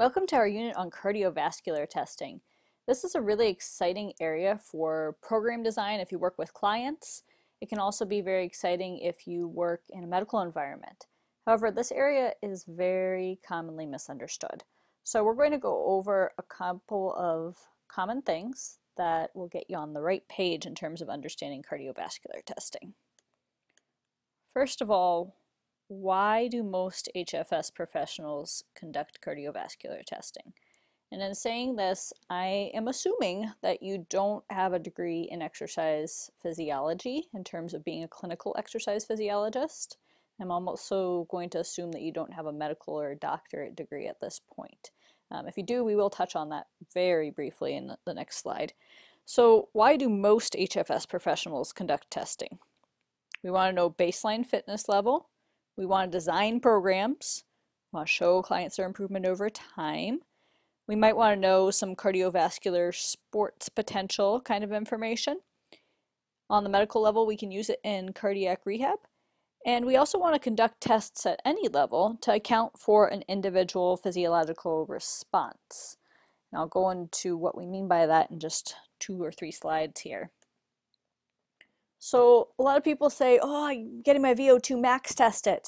Welcome to our unit on cardiovascular testing. This is a really exciting area for program design if you work with clients. It can also be very exciting if you work in a medical environment. However, this area is very commonly misunderstood. So we're going to go over a couple of common things that will get you on the right page in terms of understanding cardiovascular testing. First of all, why do most HFS professionals conduct cardiovascular testing? And in saying this, I am assuming that you don't have a degree in exercise physiology in terms of being a clinical exercise physiologist. I'm also going to assume that you don't have a medical or doctorate degree at this point. If you do, we will touch on that very briefly in the next slide. So why do most HFS professionals conduct testing? We want to know baseline fitness level. We want to design programs. We want to show clients their improvement over time. We might want to know some cardiovascular sports potential kind of information. On the medical level, we can use it in cardiac rehab. And we also want to conduct tests at any level to account for an individual physiological response. And I'll go into what we mean by that in just 2 or 3 slides here. So a lot of people say, oh, I'm getting my VO2 max tested.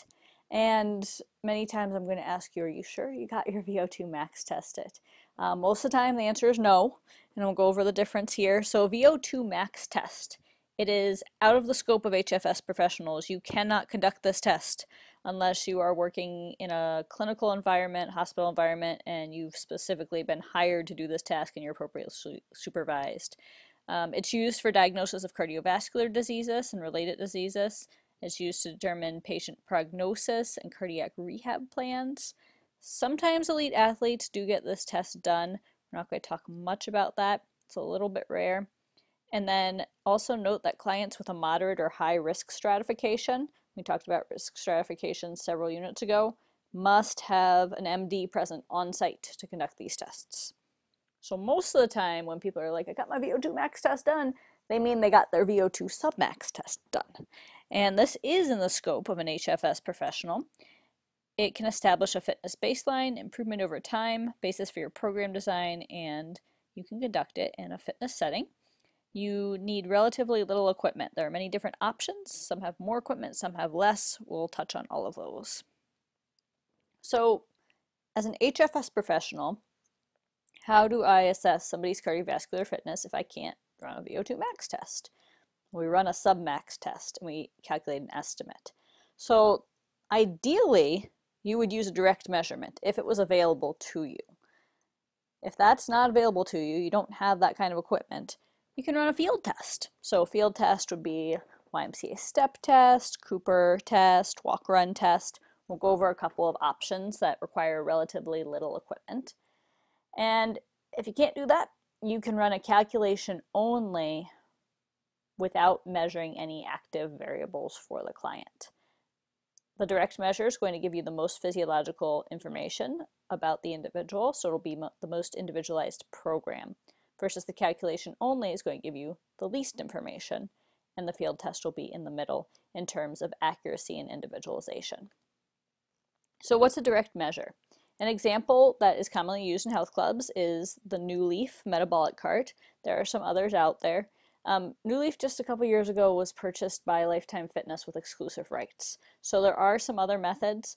And many times I'm going to ask you, are you sure you got your VO2 max tested? Most of the time the answer is no, and we'll go over the difference here. So VO2 max test, it is out of the scope of HFS professionals. You cannot conduct this test unless you are working in a clinical environment, hospital environment, and you've specifically been hired to do this task and you're appropriately supervised. It's used for diagnosis of cardiovascular diseases and related diseases. It's used to determine patient prognosis and cardiac rehab plans. Sometimes elite athletes do get this test done. We're not going to talk much about that. It's a little bit rare. And then also note that clients with a moderate or high risk stratification, we talked about risk stratification several units ago, must have an MD present on site to conduct these tests. So most of the time when people are like, I got my VO2 max test done, they mean they got their VO2 submax test done. And this is in the scope of an HFS professional. It can establish a fitness baseline, improvement over time, basis for your program design, and you can conduct it in a fitness setting. You need relatively little equipment. There are many different options. Some have more equipment, some have less. We'll touch on all of those. So as an HFS professional, how do I assess somebody's cardiovascular fitness if I can't run a VO2 max test? We run a submax test and we calculate an estimate. So ideally, you would use a direct measurement if it was available to you. If that's not available to you, you don't have that kind of equipment, you can run a field test. So a field test would be YMCA step test, Cooper test, walk-run test. We'll go over a couple of options that require relatively little equipment. And if you can't do that, you can run a calculation only without measuring any active variables for the client. The direct measure is going to give you the most physiological information about the individual, so it'll be the most individualized program, versus the calculation only is going to give you the least information, and the field test will be in the middle in terms of accuracy and individualization. So what's a direct measure? An example that is commonly used in health clubs is the New Leaf metabolic cart. There are some others out there. New Leaf just a couple years ago was purchased by Lifetime Fitness with exclusive rights. So there are some other methods.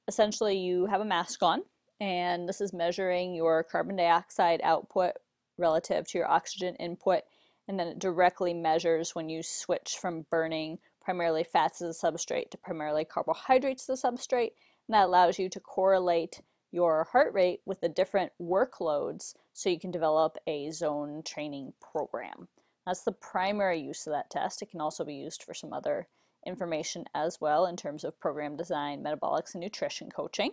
Essentially you have a mask on, and this is measuring your carbon dioxide output relative to your oxygen input, and then it directly measures when you switch from burning primarily fats as a substrate to primarily carbohydrates as a substrate. And that allows you to correlate your heart rate with the different workloads so you can develop a zone training program. That's the primary use of that test. It can also be used for some other information as well in terms of program design, metabolics, and nutrition coaching.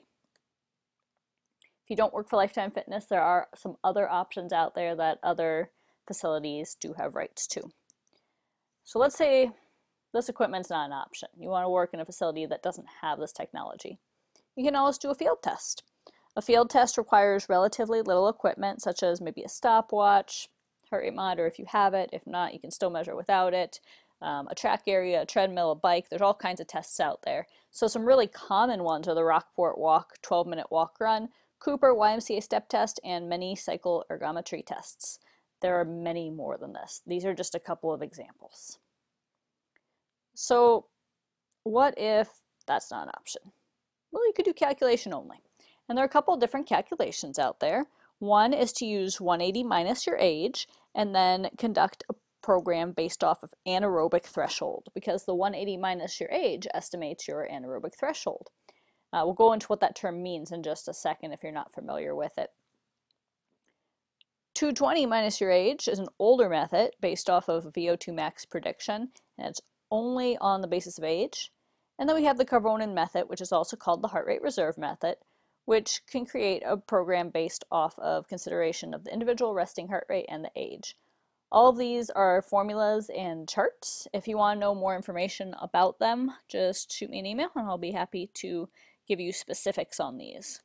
If you don't work for Lifetime Fitness, there are some other options out there that other facilities do have rights to. So let's say this equipment's not an option. You want to work in a facility that doesn't have this technology. You can always do a field test. A field test requires relatively little equipment, such as maybe a stopwatch, heart rate monitor if you have it. If not, you can still measure without it. a track area, a treadmill, a bike. There's all kinds of tests out there. So some really common ones are the Rockport Walk, 12-minute walk run, Cooper YMCA step test, and many cycle ergometry tests. There are many more than this. These are just a couple of examples. So what if that's not an option? Well, you could do calculation only. And there are a couple of different calculations out there. One is to use 180 minus your age and then conduct a program based off of anaerobic threshold, because the 180 minus your age estimates your anaerobic threshold. We'll go into what that term means in just a second if you're not familiar with it. 220 minus your age is an older method based off of VO2 max prediction, and it's only on the basis of age. And then we have the Carbonin method, which is also called the heart rate reserve method, which can create a program based off of consideration of the individual resting heart rate and the age. All of these are formulas and charts. If you want to know more information about them, just shoot me an email and I'll be happy to give you specifics on these.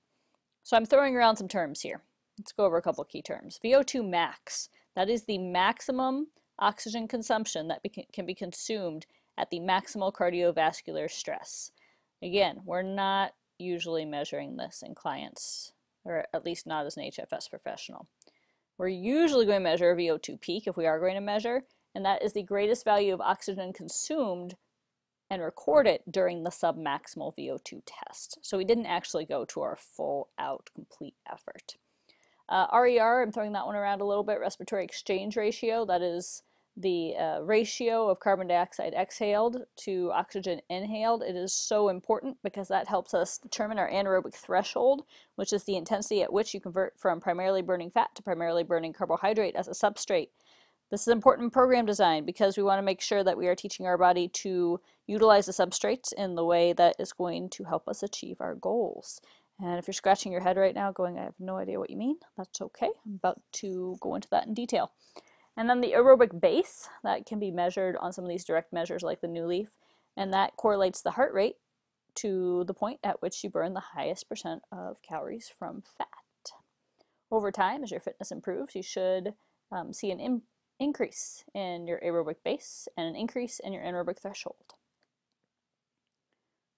So I'm throwing around some terms here. Let's go over a couple key terms. VO2 max, that is the maximum oxygen consumption that can be consumed at the maximal cardiovascular stress. Again, we're not usually measuring this in clients, or at least not as an HFS professional. We're usually going to measure a VO2 peak if we are going to measure, and that is the greatest value of oxygen consumed and record it during the submaximal VO2 test. So we didn't actually go to our full out complete effort. RER, I'm throwing that one around a little bit, respiratory exchange ratio, that is the ratio of carbon dioxide exhaled to oxygen inhaled. It is so important because that helps us determine our anaerobic threshold, which is the intensity at which you convert from primarily burning fat to primarily burning carbohydrate as a substrate. This is important in program design because we want to make sure that we are teaching our body to utilize the substrates in the way that is going to help us achieve our goals. And if you're scratching your head right now going, I have no idea what you mean, that's okay. I'm about to go into that in detail. And then the aerobic base, that can be measured on some of these direct measures like the New Leaf, and that correlates the heart rate to the point at which you burn the highest percent of calories from fat. Over time, as your fitness improves, you should see an increase in your aerobic base and an increase in your anaerobic threshold.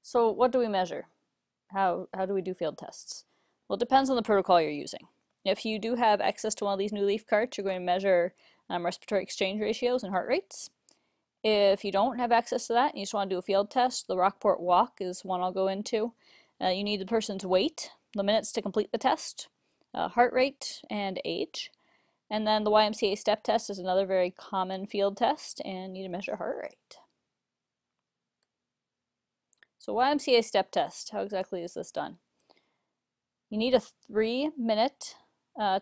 So what do we measure? How do we do field tests? Well, it depends on the protocol you're using. If you do have access to one of these New Leaf carts, you're going to measure respiratory exchange ratios and heart rates. If you don't have access to that and you just want to do a field test, the Rockport Walk is one I'll go into. You need the person's weight, the minutes to complete the test, heart rate, and age. And then the YMCA step test is another very common field test, and you need to measure heart rate. So YMCA step test, how exactly is this done? You need a 3-minute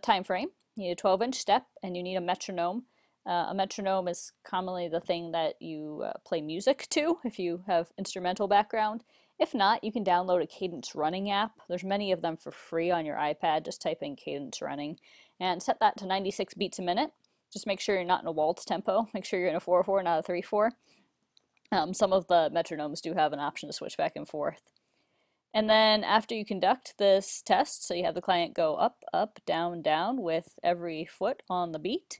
time frame. You need a 12-inch step, and you need a metronome. A metronome is commonly the thing that you play music to if you have instrumental background. If not, you can download a Cadence running app. There's many of them for free on your iPad. Just type in Cadence running and set that to 96 beats a minute. Just make sure you're not in a waltz tempo. Make sure you're in a 4/4, not a 3/4. Some of the metronomes do have an option to switch back and forth. And then after you conduct this test, so you have the client go up, up, down, down with every foot on the beat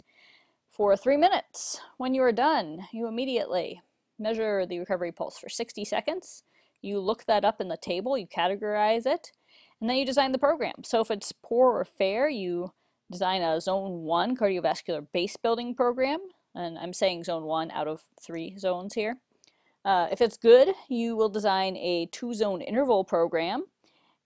for 3 minutes. When you are done, you immediately measure the recovery pulse for 60 seconds. You look that up in the table, you categorize it, and then you design the program. So if it's poor or fair, you design a Zone 1 cardiovascular base building program, and I'm saying Zone 1 out of 3 zones here. If it's good, you will design a 2-zone interval program,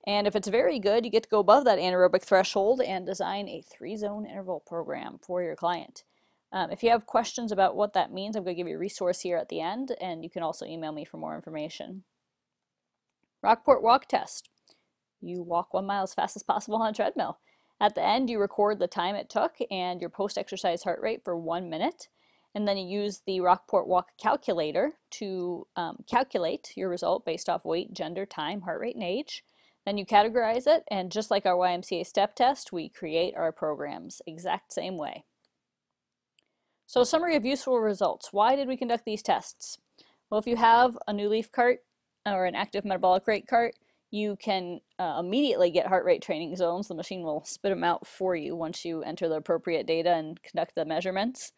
and if it's very good, you get to go above that anaerobic threshold and design a 3-zone interval program for your client. If you have questions about what that means, I'm going to give you a resource here at the end, and you can also email me for more information. Rockport Walk Test. You walk 1 mile as fast as possible on a treadmill. At the end, you record the time it took and your post-exercise heart rate for 1 minute. And then you use the Rockport Walk calculator to calculate your result based off weight, gender, time, heart rate, and age. Then you categorize it, and just like our YMCA step test, we create our programs exact same way. So summary of useful results. Why did we conduct these tests? Well, if you have a New Leaf cart or an active metabolic rate cart, you can immediately get heart rate training zones. The machine will spit them out for you once you enter the appropriate data and conduct the measurements.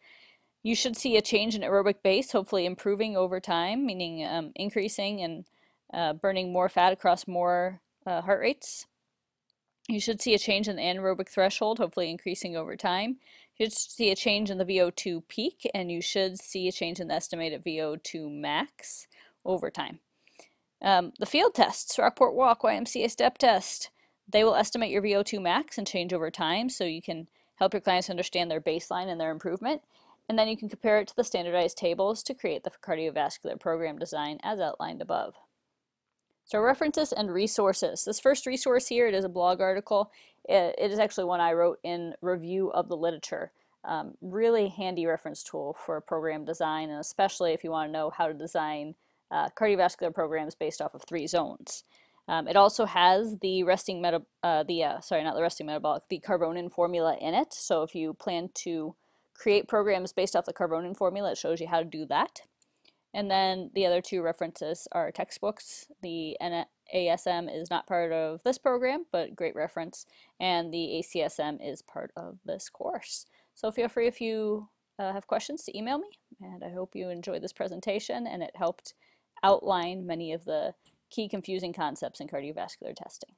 You should see a change in aerobic base, hopefully improving over time, meaning increasing and burning more fat across more heart rates. You should see a change in the anaerobic threshold, hopefully increasing over time. You should see a change in the VO2 peak, and you should see a change in the estimated VO2 max over time. The field tests, Rockport Walk, YMCA step test, they will estimate your VO2 max and change over time, so you can help your clients understand their baseline and their improvement. And then you can compare it to the standardized tables to create the cardiovascular program design as outlined above. So references and resources. This first resource here, it is a blog article. It is actually one I wrote in review of the literature. Really handy reference tool for program design, and especially if you want to know how to design cardiovascular programs based off of 3 zones. It also has the Carbonin formula in it. So if you plan to create programs based off the Carbonin formula, it shows you how to do that. And then the other 2 references are textbooks. The NASM is not part of this program, but great reference. And the ACSM is part of this course. So feel free, if you have questions, to email me. And I hope you enjoyed this presentation and it helped outline many of the key confusing concepts in cardiovascular testing.